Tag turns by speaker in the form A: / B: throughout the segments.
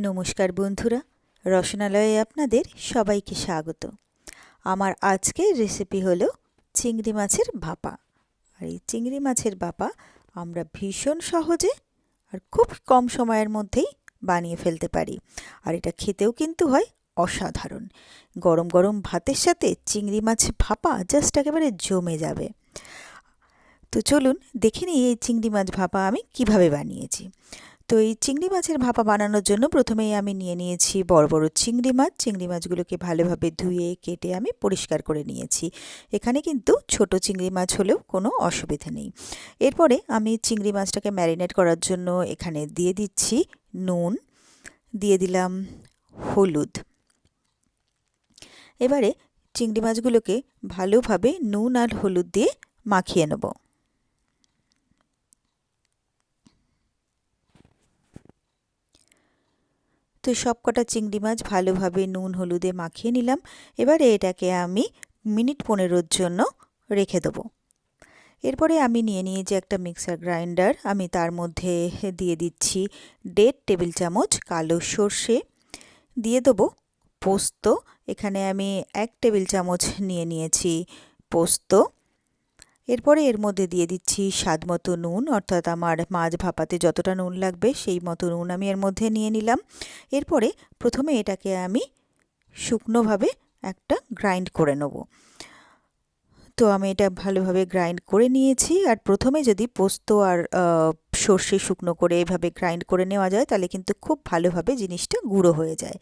A: নমস্কার বন্ধুরা, রসনালয়ে আপনাদের সবাইকে স্বাগত। আমার আজকের রেসিপি হলো চিংড়ি মাছের ভাপা। আর এই চিংড়ি মাছের ভাপা আমরা ভীষণ সহজে আর খুব কম সময়ের মধ্যেই বানিয়ে ফেলতে পারি। আর এটা খেতেও কিন্তু হয় অসাধারণ। গরম গরম ভাতের সাথে চিংড়ি মাছ ভাপা জাস্ট একেবারে জমে যাবে। তো চলুন দেখে নিই এই চিংড়ি মাছ ভাপা আমি কিভাবে বানিয়েছি। তো এই চিংড়ি মাছের ভাপা বানানোর জন্য প্রথমেই আমি নিয়ে নিয়েছি বড় বড় চিংড়ি মাছ। চিংড়ি মাছগুলোকে ভালোভাবে ধুয়ে কেটে আমি পরিষ্কার করে নিয়েছি। এখানে কিন্তু ছোট চিংড়ি মাছ হলেও কোনো অসুবিধা নেই। এরপরে আমি চিংড়ি মাছটাকে ম্যারিনেট করার জন্য এখানে দিয়ে দিচ্ছি নুন, দিয়ে দিলাম হলুদ। এবারে চিংড়ি মাছগুলোকে ভালোভাবে নুন আর হলুদ দিয়ে মাখিয়ে নেব। তো সবকটা চিংড়ি মাছ ভালোভাবে নুন হলুদে মাখিয়ে নিলাম। এবারে এটাকে আমি মিনিট 15 জন্য রেখে দেবো। এরপরে আমি নিয়ে নিয়েছি একটা মিক্সার গ্রাইন্ডার। আমি তার মধ্যে দিয়ে দিচ্ছি 1.5 টেবিল চামচ কালো সর্ষে, দিয়ে দেবো পোস্ত। এখানে আমি 1 টেবিল চামচ নিয়ে নিয়েছি পোস্ত। এরপরে এর মধ্যে দিয়ে দিচ্ছি স্বাদ মতো নুন, অর্থাৎ আমার মাছ ভাপাতে যতটা নুন লাগবে সেই মতো নুন আমি এর মধ্যে নিয়ে নিলাম। এরপরে প্রথমে এটাকে আমি শুকনোভাবে একটা গ্রাইন্ড করে নেব। তো আমি এটা ভালোভাবে গ্রাইন্ড করে নিয়েছি। আর প্রথমে যদি পোস্ত আর সর্ষে শুকনো করে এভাবে গ্রাইন্ড করে নেওয়া যায় তাহলে কিন্তু খুব ভালোভাবে জিনিসটা গুঁড়ো হয়ে যায়।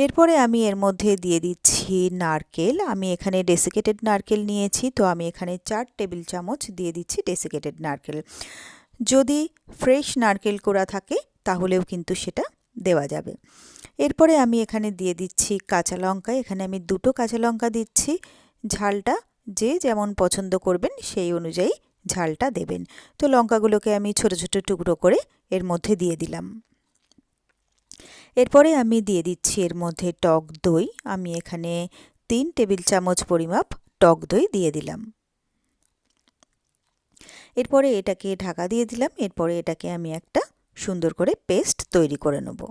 A: এরপরে আমি এর মধ্যে দিয়ে দিচ্ছি নারকেল। আমি এখানে ডেসিকেটেড নারকেল নিয়েছি, তো আমি এখানে 4 টেবিল চামচ দিয়ে দিচ্ছি ডেসিকেটেড নারকেল। যদি ফ্রেশ নারকেল কোড়া থাকে তাহলেও কিন্তু সেটা দেওয়া যাবে। এরপরে আমি এখানে দিয়ে দিচ্ছি কাঁচা লঙ্কা। এখানে আমি 2টো কাঁচা লঙ্কা দিচ্ছি। ঝালটা যে যেমন পছন্দ করবেন সেই অনুযায়ী ঝালটা দেবেন। তো লঙ্কাগুলোকে আমি ছোট ছোট টুকরো করে এর মধ্যে দিয়ে দিলাম। এরপরে আমি দিয়ে দিচ্ছি এর মধ্যে টক দই। আমি এখানে 3 টেবিল চামচ পরিমাপ টক দই দিয়ে দিলাম। এরপরে এটাকে ঢাকা দিয়ে দিলাম। এরপরে এটাকে আমি একটা সুন্দর করে পেস্ট তৈরি করে নেব।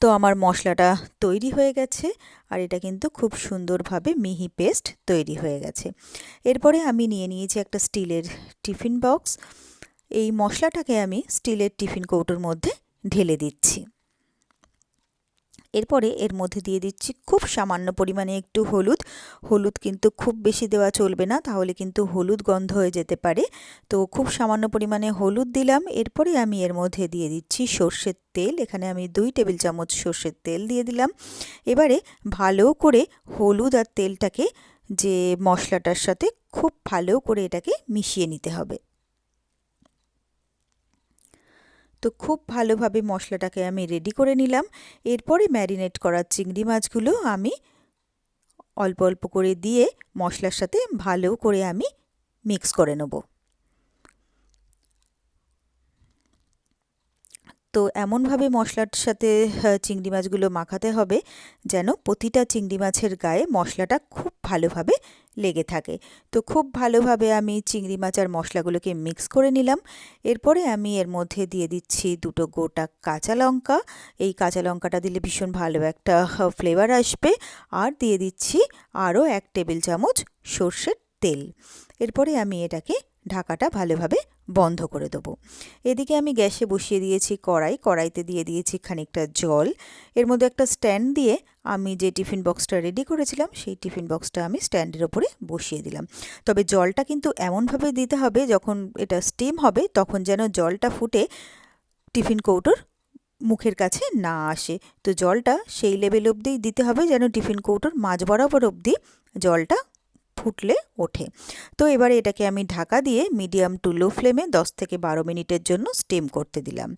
A: তো আমার মশলাটা তৈরি হয়ে গেছে আর এটা কিন্তু খুব সুন্দরভাবে মিহি পেস্ট তৈরি হয়ে গেছে। এরপরে আমি নিয়ে নিয়েছি একটা স্টিলের টিফিন বক্স। এই মশলাটাকে আমি স্টিলের টিফিন কৌটোর মধ্যে ঢেলে দিচ্ছি। এরপরে এর মধ্যে দিয়ে দিচ্ছি খুব সামান্য পরিমাণে একটু হলুদ। হলুদ কিন্তু খুব বেশি দেওয়া চলবে না, তাহলে কিন্তু হলুদ গন্ধ হয়ে যেতে পারে। তো খুব সামান্য পরিমাণে হলুদ দিলাম। এরপরে আমি এর মধ্যে দিয়ে দিচ্ছি সর্ষের তেল। এখানে আমি 2 টেবিল চামচ সর্ষের তেল দিয়ে দিলাম। এবারে ভালো করে হলুদ আর তেলটাকে যে মশলাটার সাথে খুব ভালো করে এটাকে মিশিয়ে নিতে হবে। তো খুব ভালোভাবে মশলাটাকে আমি রেডি করে নিলাম। এরপরে ম্যারিনেট করা চিংড়ি মাছগুলো আমি অল্প অল্প করে দিয়ে মশলার সাথে ভালো করে আমি মিক্স করে নেব। তো এমনভাবে মশলার সাথে চিংড়ি মাছগুলো মাখাতে হবে যেন প্রতিটা চিংড়ি মাছের গায়ে মশলাটা খুব ভালোভাবে লেগে থাকে। তো খুব ভালোভাবে আমি চিংড়ি মাছ আর মশলাগুলোকে মিক্স করে নিলাম। এরপরে আমি এর মধ্যে দিয়ে দিচ্ছি 2টো গোটা কাঁচা লঙ্কা। এই কাঁচা লঙ্কাটা দিলে ভীষণ ভালো একটা ফ্লেভার আসবে। আর দিয়ে দিচ্ছি আরও 1 টেবিল চামচ সর্ষের তেল। এরপরে আমি এটাকে ঢাকাটা ভালোভাবে বন্ধ করে দেবো। এদিকে আমি গ্যাসে বসিয়ে দিয়েছি কড়াই। কড়াইতে দিয়ে দিয়েছি খানিকটা জল। এর মধ্যে একটা স্ট্যান্ড দিয়ে আমি যে টিফিন বক্সটা রেডি করেছিলাম সেই টিফিন বক্সটা আমি স্ট্যান্ডের ওপরে বসিয়ে দিলাম। তবে জলটা কিন্তু এমনভাবে দিতে হবে যখন এটা স্টিম হবে তখন যেন জলটা ফুটে টিফিন কৌটোর মুখের কাছে না আসে। তো জলটা সেই লেভেল অবধিই দিতে হবে যেন টিফিন কৌটোর মাঝ বরাবর অবধি জলটা ফুটলে ওঠে। তো এবারে এটাকে আমি ঢাকা দিয়ে মিডিয়াম টু লো ফ্লেমে 10 থেকে 12 মিনিটের জন্য স্টিম করতে দিলাম।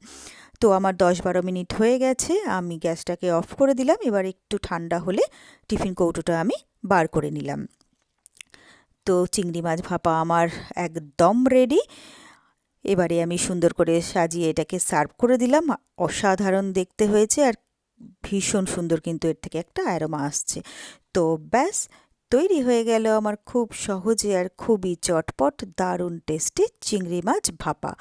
A: তো আমার 10-12 মিনিট হয়ে গেছে। আমি গ্যাসটাকে অফ করে দিলাম। এবার একটু ঠান্ডা হলে টিফিন কৌটোটা আমি বার করে নিলাম। তো চিংড়ি মাছ ভাপা আমার একদম রেডি। এবারে আমি সুন্দর করে সাজিয়ে এটাকে সার্ভ করে দিলাম। অসাধারণ দেখতে হয়েছে আর ভীষণ সুন্দর কিন্তু এর থেকে একটা অ্যারোমা আসছে। তো ব্যাস, তৈরি হয়ে গেল আমার খুব সহজে আর খুবই চটপট দারুণ টেস্টি চিংড়ি মাছ ভাপা।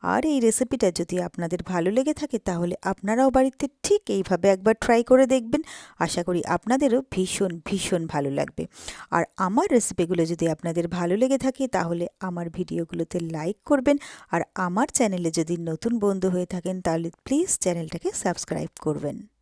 A: আর এই রেসিপিটা যদি আপনাদের ভালো লেগে থাকে তাহলে আপনারাও বাড়িতে ঠিক এইভাবে একবার ট্রাই করে দেখবেন। আশা করি আপনাদেরও ভীষণ ভীষণ ভালো লাগবে। আর আমার রেসিপিগুলো যদি আপনাদের ভালো লেগে থাকে তাহলে আমার ভিডিওগুলোতে লাইক করবেন। আর আমার চ্যানেলে যদি নতুন বন্ধু হয়ে থাকেন তাহলে প্লিজ চ্যানেলটাকে সাবস্ক্রাইব করবেন।